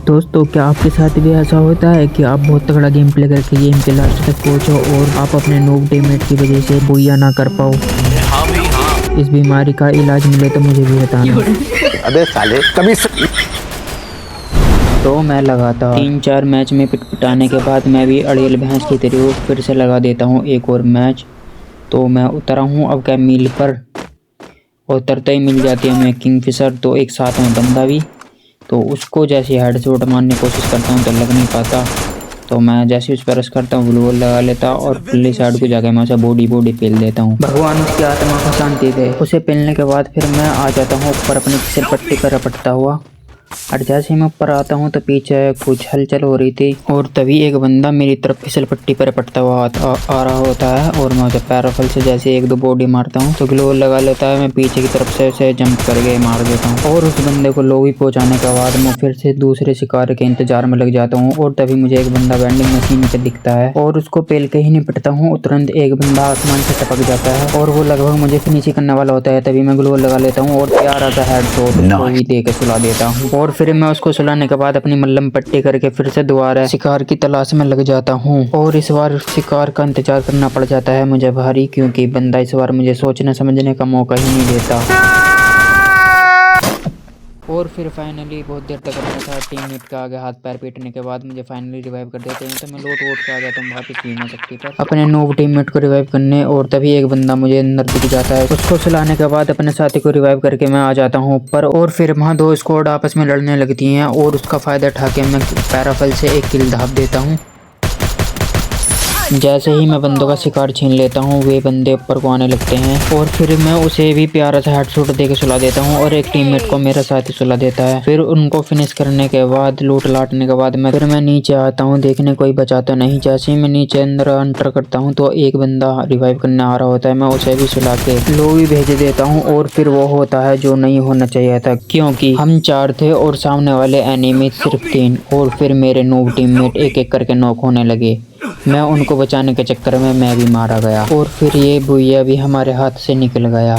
दोस्तों क्या आपके साथ भी ऐसा होता है कि आप बहुत तगड़ा गेम प्ले करके गेम के लास्ट तक पहुंचो और आप अपने नूब टीममेट की वजह से बुया ना कर पाओ? हाँ भाई हाँ। इस बीमारी का इलाज मिले तो मुझे भी बताना। अबे साले कभी तो मैं लगातार 3-4 मैच में पिटपिटाने के बाद मैं भी अड़ियल भैंस की तरह फिर से लगा देता हूँ एक और मैच। तो मैं उतरा हूँ अब क्या मील पर, और उतरते ही मिल जाती है हमें किंगफिशर। तो एक साथ में बंदा भी, तो उसको जैसे हेडशॉट मारने की कोशिश करता हूँ तो लग नहीं पाता। तो मैं जैसे उस पर रश करता हूँ ग्लू लगा लेता और पिछली साइड को जाकर मैं उसे बॉडी पेल देता हूँ। भगवान उसकी आत्मा को शांति दे। उसे पेलने के बाद फिर मैं आ जाता हूँ ऊपर अपनी फिसल पट्टी पर रपटता हुआ। और जैसे ही मैं ऊपर आता हूँ तो पीछे कुछ हलचल हो रही थी और तभी एक बंदा मेरी तरफ फिसल पट्टी पर रपटता हुआ आ रहा होता है और मैं उसे पैराफल से जैसे एक दो बॉडी मारता हूँ तो ग्लो लगा लेता है। मैं पीछे की तरफ से उसे जंप करके मार देता हूँ और उस बंदे को लोवी पहुँचाने के बाद मैं फिर से दूसरे शिकार के इंतजार में लग जाता हूँ। और तभी मुझे एक बंदा वेंडिंग मशीन पे दिखता है और उसको पेल के ही निपटता हूँ। तुरंत एक बंदा आसमान से टपक जाता है और वो लगभग मुझे फिनिश करने वाला होता है। तभी मैं ग्लो लगा लेता हूँ और प्यारा सा हेडशॉट लोवी दे के सुला देता हूँ। और फिर मैं उसको सुलाने के बाद अपनी मल्लम पट्टी करके फिर से दोबारा शिकार की तलाश में लग जाता हूँ। और इस बार शिकार का इंतजार करना पड़ जाता है मुझे भारी, क्योंकि बंदा इस बार मुझे सोचने समझने का मौका ही नहीं देता। और फिर फाइनली बहुत देर तक अपने साथ टीममेट का आगे हाथ पैर पीटने के बाद मुझे फाइनली रिवाइव कर देते हैं। तो मैं लोट वोट के आ जाता हूँ वापस बीमा शक्ति पर अपने नूब टीममेट को रिवाइव करने। और तभी एक बंदा मुझे अंदर दिख जाता है। उसको सुलाने के बाद अपने साथी को रिवाइव करके मैं आ जाता हूँ ऊपर और फिर वहाँ दो स्क्वाड आपस में लड़ने लगती हैं और उसका फायदा उठा के मैं पैराफल से एक किल दाब देता हूँ। जैसे ही मैं बंदों का शिकार छीन लेता हूँ वे बंदे ऊपर को आने लगते हैं और फिर मैं उसे भी प्यारा सा हेडशॉट देके सुला देता हूँ और एक टीममेट को मेरा साथी सुला देता है। फिर उनको फिनिश करने के बाद लूट लाटने के बाद मैं नीचे आता हूँ देखने कोई बचा तो नहीं। जैसे ही मैं नीचे अंदर एंटर करता हूँ तो एक बंदा रिवाइव करने आ रहा होता है। मैं उसे भी सुला के लोवी भेज देता हूँ और फिर वो होता है जो नहीं होना चाहिए था, क्योंकि हम 4 थे और सामने वाले एनिमी सिर्फ 3 और फिर मेरे नूब टीममेट एक एक करके नॉक होने लगे। मैं उनको बचाने के चक्कर में मैं भी मारा गया और फिर ये बुया भी हमारे हाथ से निकल गया।